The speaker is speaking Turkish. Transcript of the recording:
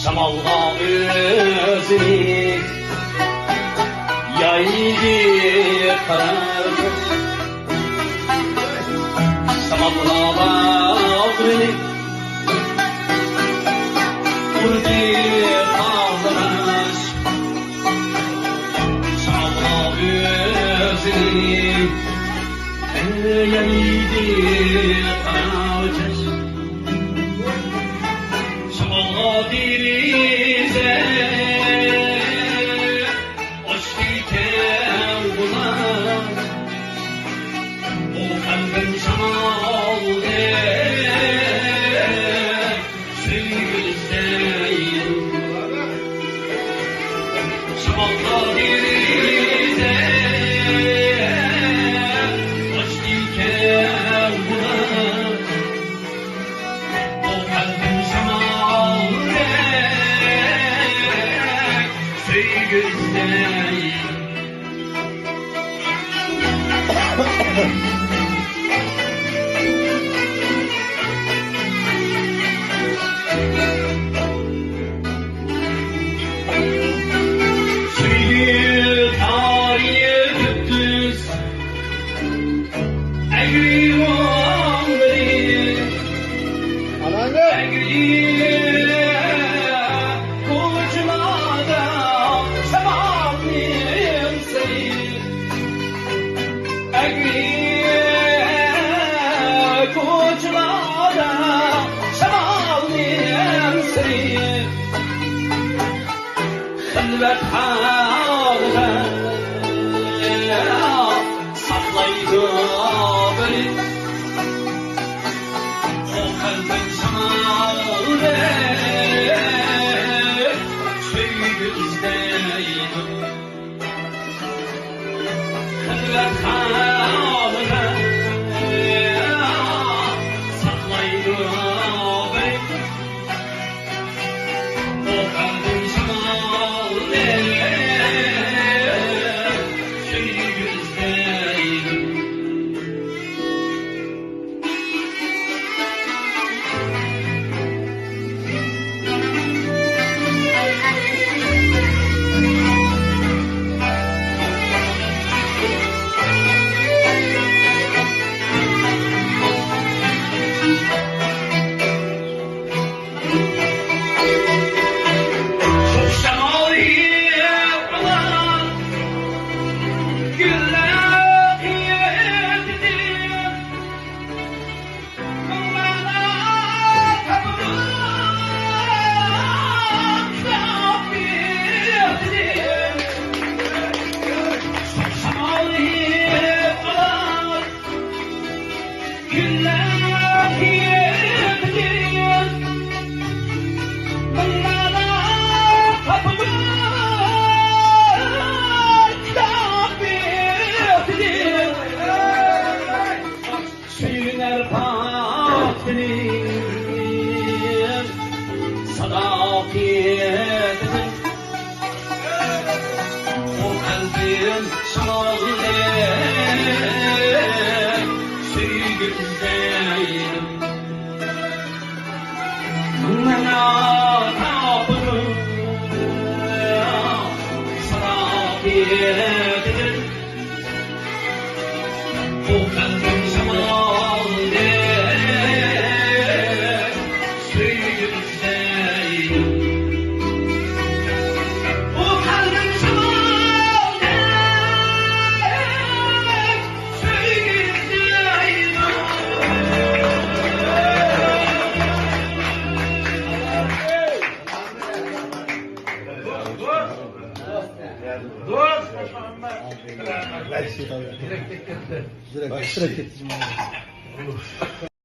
Şamalga özünü yaydı karar. Şamalga bağrını vurdu ağlamış. Şamalga özünü yaydı karar. Şamalga dirize hoşliken buna o kalbim şamal de sevgilizeyim. Şamalga dirize hoşliken buna o kalbim şamal de sevgilizeyim. Sevgi tarihe tüttüz egri vandri egri koçlada şamalıyım seni egri koçlada şamalıyım seni خلوت حالها saklaydı beni o kalbim şamalı sevgi izdeydim. Khilvat halına saklaydı beni o kalbim şamalı sevgi izdeydim. Sadakiyetini o kalbim şamalı sevgilizeydim. Bana tapırım sadakiyetini o kalbim şamalı sevgilizeydim. O kalbim şamalı sevgilizeydim. Dur.